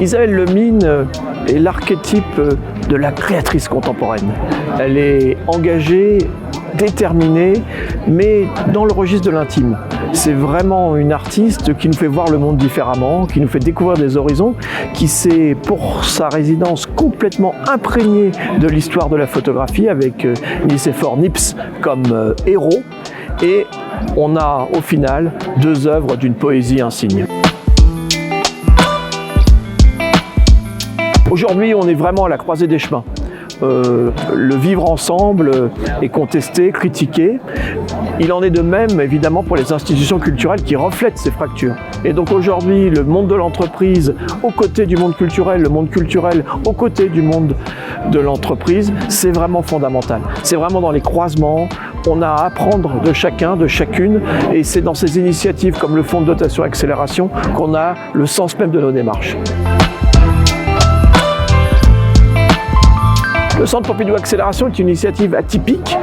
Isabelle Lemine est l'archétype de la créatrice contemporaine. Elle est engagée, déterminée, mais dans le registre de l'intime. C'est vraiment une artiste qui nous fait voir le monde différemment, qui nous fait découvrir des horizons, qui s'est, pour sa résidence, complètement imprégnée de l'histoire de la photographie avec Nicéphore Nips comme héros. Et on a au final 2 œuvres d'une poésie insigne. Aujourd'hui, on est vraiment à la croisée des chemins. Le vivre ensemble est contesté, critiqué. Il en est de même, évidemment, pour les institutions culturelles qui reflètent ces fractures. Et donc aujourd'hui, le monde de l'entreprise aux côtés du monde culturel, le monde culturel aux côtés du monde de l'entreprise, c'est vraiment fondamental. C'est vraiment dans les croisements. On a à apprendre de chacun, de chacune, et c'est dans ces initiatives comme le Fonds de dotation accélération qu'on a le sens même de nos démarches. Le Centre Pompidou Accélération est une initiative atypique,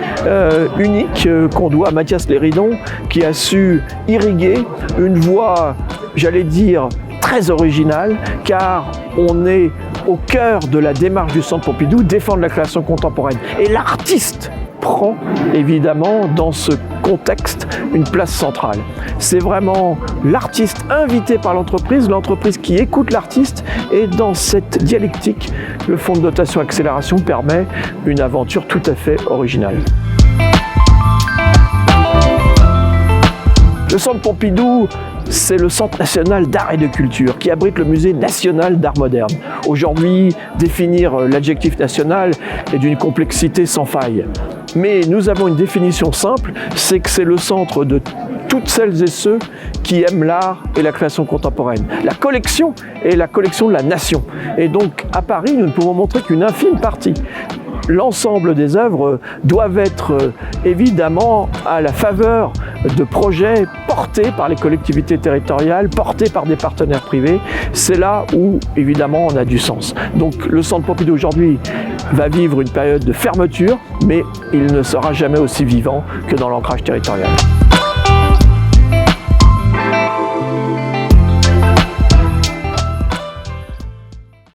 unique, qu'on doit à Mathias Léridon, qui a su irriguer une voie, j'allais dire, très originale, car on est au cœur de la démarche du Centre Pompidou, défendre la création contemporaine. Et l'artiste prend évidemment dans ce contexte une place centrale. C'est vraiment l'artiste invité par l'entreprise qui écoute l'artiste, et dans cette dialectique, le Fonds de dotation accélération permet une aventure tout à fait originale. Le Centre Pompidou, c'est le Centre national d'art et de culture qui abrite le Musée national d'art moderne. Aujourd'hui, définir l'adjectif national est d'une complexité sans faille. Mais nous avons une définition simple, c'est que c'est le centre de toutes celles et ceux qui aiment l'art et la création contemporaine. La collection est la collection de la nation. Et donc, à Paris, nous ne pouvons montrer qu'une infime partie. L'ensemble des œuvres doivent être évidemment à la faveur de projets portés par les collectivités territoriales, portés par des partenaires privés. C'est là où, évidemment, on a du sens. Donc le Centre Pompidou aujourd'hui va vivre une période de fermeture, mais il ne sera jamais aussi vivant que dans l'ancrage territorial.